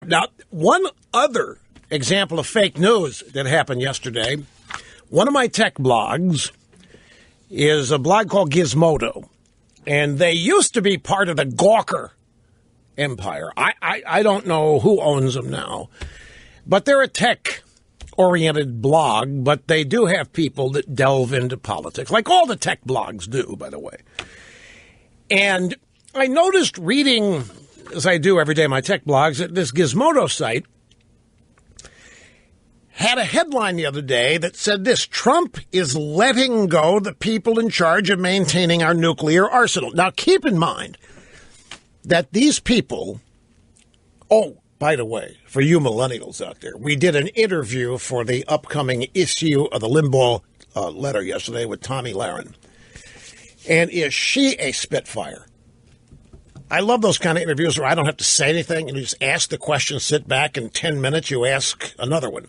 Now, one other example of fake news that happened yesterday, one of my tech blogs is a blog called Gizmodo, and they used to be part of the Gawker empire. I don't know who owns them now, but they're a tech-oriented blog, but they do have people that delve into politics, like all the tech blogs do, by the way. And I noticed reading, as I do every day in my tech blogs, that this Gizmodo site had a headline the other day that said this: Trump is letting go the people in charge of maintaining our nuclear arsenal. Now, keep in mind that these people, oh, by the way, for you millennials out there, we did an interview for the upcoming issue of the Limbaugh letter yesterday with Tommy Lahren. And is she a spitfire? I love those kind of interviews where I don't have to say anything and you just ask the question, sit back, in 10 minutes you ask another one.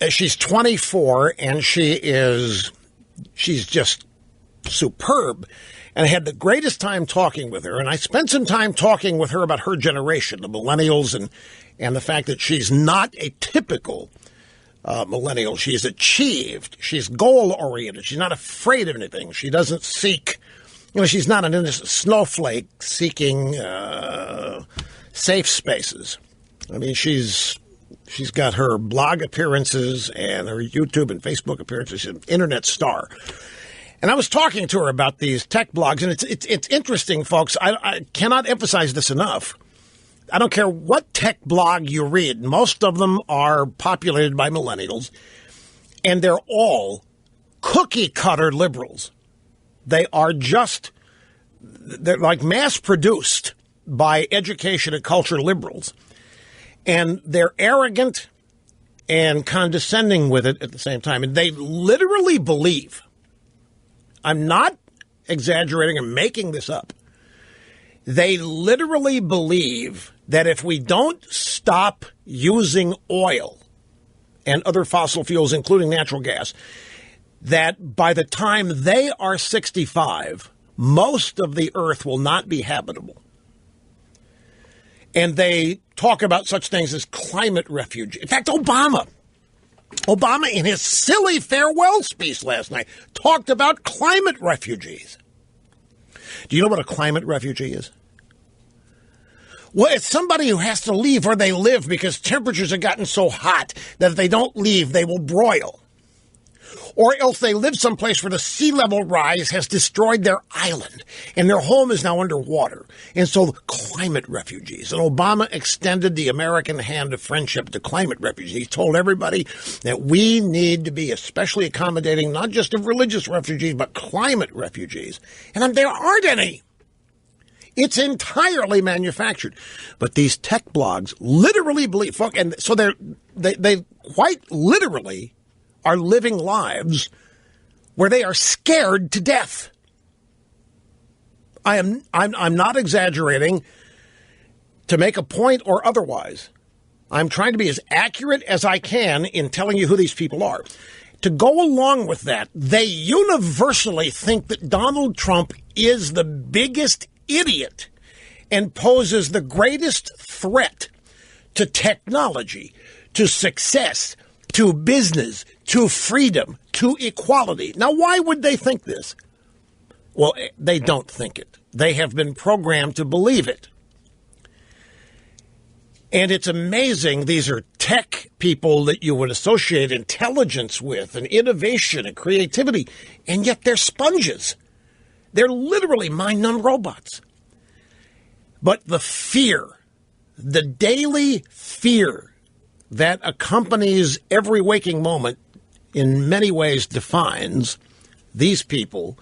She's 24 and she's just superb. And I had the greatest time talking with her. And I spent some time talking with her about her generation, the millennials, and the fact that she's not a typical millennial. She's achieved. She's goal-oriented. She's not afraid of anything. She doesn't seek, she's not an innocent snowflake seeking safe spaces. I mean, she's got her blog appearances and her YouTube and Facebook appearances. She's an internet star. And I was talking to her about these tech blogs, and it's interesting, folks. I cannot emphasize this enough. I don't care what tech blog you read. Most of them are populated by millennials, and they're all cookie-cutter liberals. They're like mass-produced by education and culture liberals. And they're arrogant and condescending with it at the same time. And they literally believe, I'm not exaggerating or making this up, they literally believe that if we don't stop using oil and other fossil fuels, including natural gas, that by the time they are 65, most of the earth will not be habitable. And they talk about such things as climate refuge. In fact, Obama, in his silly farewell speech last night, talked about climate refugees. Do you know what a climate refugee is? Well, it's somebody who has to leave where they live because temperatures have gotten so hot that if they don't leave, they will broil. Or else they live someplace where the sea level rise has destroyed their island and their home is now underwater. And so climate refugees. And Obama extended the American hand of friendship to climate refugees. He told everybody that we need to be especially accommodating, not just of religious refugees, but climate refugees. And there aren't any. It's entirely manufactured. But these tech blogs literally believe, and so they quite literally are living lives where they are scared to death. I'm not exaggerating to make a point or otherwise. I'm trying to be as accurate as I can in telling you who these people are. To go along with that, they universally think that Donald Trump is the biggest idiot and poses the greatest threat to technology, to success, to business, to freedom, to equality. Now, why would they think this? Well, they don't think it. They have been programmed to believe it. And it's amazing. These are tech people that you would associate intelligence with and innovation and creativity, and yet they're sponges. They're literally mind-numb robots. But the fear, the daily fear that accompanies every waking moment, in many ways defines these people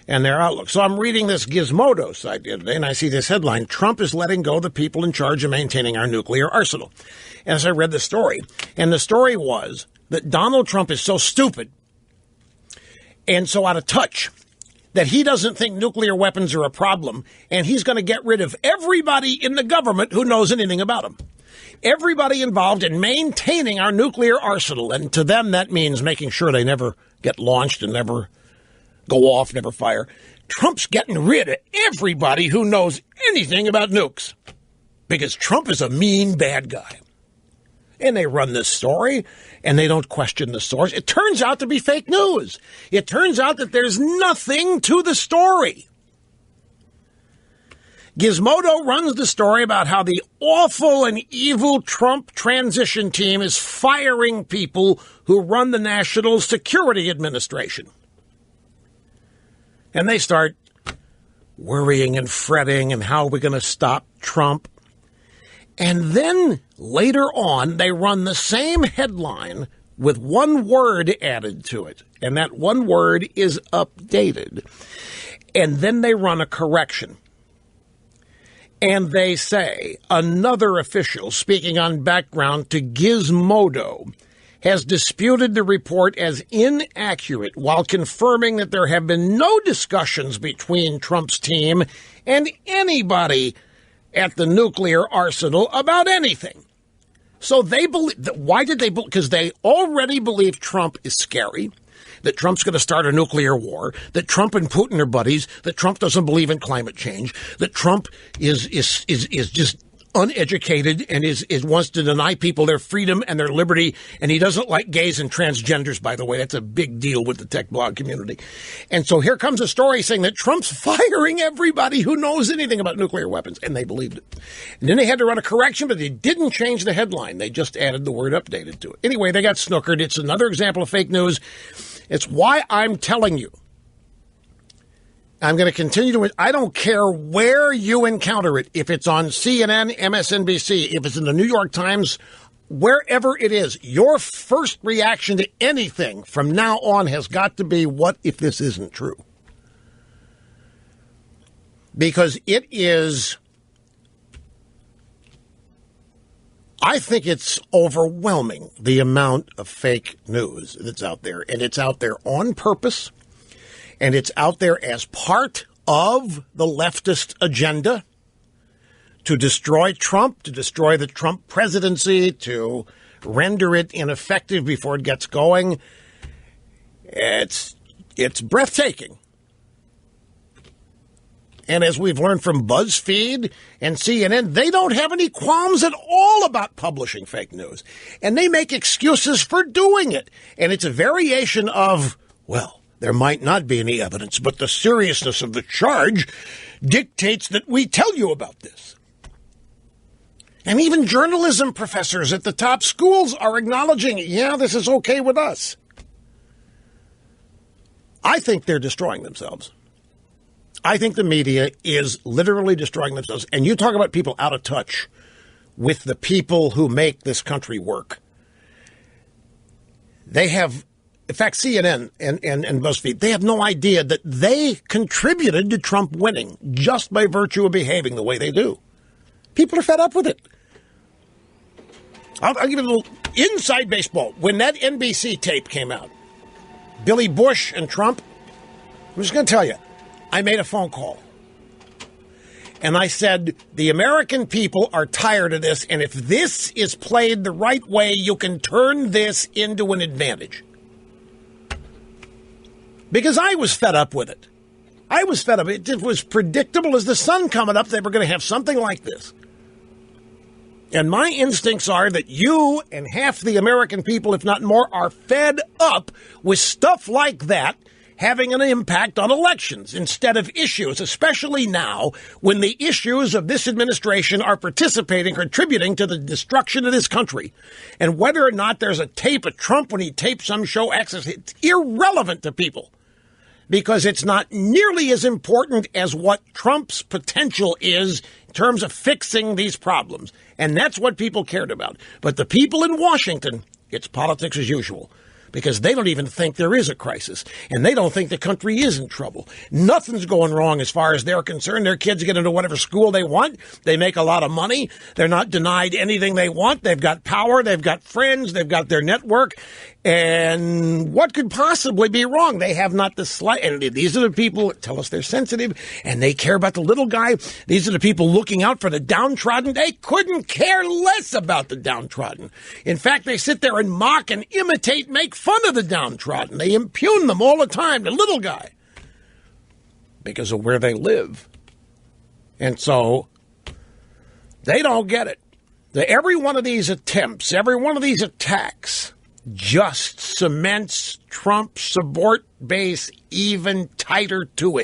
and their outlook. So I'm reading this Gizmodo site the other day, and I see this headline: Trump is letting go the people in charge of maintaining our nuclear arsenal. And as I read the story, and the story was that Donald Trump is so stupid and so out of touch that he doesn't think nuclear weapons are a problem, and he's going to get rid of everybody in the government who knows anything about them. Everybody involved in maintaining our nuclear arsenal. And to them, that means making sure they never get launched and never go off, never fire. Trump's getting rid of everybody who knows anything about nukes. because Trump is a mean, bad guy. And they run this story, and they don't question the source. It turns out to be fake news. It turns out that there's nothing to the story. Gizmodo runs the story about how the awful and evil Trump transition team is firing people who run the National Security Administration. And they start worrying and fretting and how are we going to stop Trump. And then later on, they run the same headline with one word added to it. And that one word is updated. And then they run a correction. And they say another official speaking on background to Gizmodo has disputed the report as inaccurate while confirming that there have been no discussions between Trump's team and anybody at the nuclear arsenal about anything. So they believe. Why did they? Because they already believe Trump is scary, that Trump's going to start a nuclear war, that Trump and Putin are buddies, that Trump doesn't believe in climate change, that Trump is just uneducated and wants to deny people their freedom and their liberty, and he doesn't like gays and transgenders, by the way. That's a big deal with the tech blog community. And so here comes a story saying that Trump's firing everybody who knows anything about nuclear weapons, and they believed it. And then they had to run a correction, but they didn't change the headline. They just added the word updated to it. Anyway, they got snookered. It's another example of fake news. It's why I'm telling you. I'm going to continue to. I don't care where you encounter it. If it's on CNN, MSNBC, if it's in the New York Times, wherever it is, your first reaction to anything from now on has got to be, what if this isn't true? Because it is. I think it's overwhelming, the amount of fake news that's out there. And it's out there on purpose. And it's out there as part of the leftist agenda to destroy Trump, to destroy the Trump presidency, to render it ineffective before it gets going. It's breathtaking. And as we've learned from BuzzFeed and CNN, they don't have any qualms at all about publishing fake news. And they make excuses for doing it. And it's a variation of, well, there might not be any evidence, but the seriousness of the charge dictates that we tell you about this. And even journalism professors at the top schools are acknowledging, yeah, this is okay with us. I think they're destroying themselves. I think the media is literally destroying themselves. And you talk about people out of touch with the people who make this country work. They have. In fact, CNN and BuzzFeed, they have no idea that they contributed to Trump winning just by virtue of behaving the way they do. People are fed up with it. I'll give you a little inside baseball. When that NBC tape came out, Billy Bush and Trump, I'm just going to tell you, I made a phone call. And I said, the American people are tired of this, and if this is played the right way, you can turn this into an advantage. Because I was fed up with it. I was fed up. It was predictable as the sun coming up they were going to have something like this. And my instincts are that you and half the American people, if not more, are fed up with stuff like that having an impact on elections instead of issues, especially now when the issues of this administration are contributing to the destruction of this country. And whether or not there's a tape of Trump when he taped some show access, it's irrelevant to people. Because it's not nearly as important as what Trump's potential is in terms of fixing these problems. And that's what people cared about. But the people in Washington, it's politics as usual. Because they don't even think there is a crisis. And they don't think the country is in trouble. Nothing's going wrong as far as they're concerned. Their kids get into whatever school they want. They make a lot of money. They're not denied anything they want. They've got power. They've got friends. They've got their network. And what could possibly be wrong? They have not the slight. And these are the people that tell us they're sensitive and they care about the little guy. These are the people looking out for the downtrodden. They couldn't care less about the downtrodden. In fact, they sit there and mock and imitate, make fun of the downtrodden. They impugn them all the time, the little guy, because of where they live. And so They don't get it. Every one of these attempts, every one of these attacks just cements Trump's support base even tighter to it.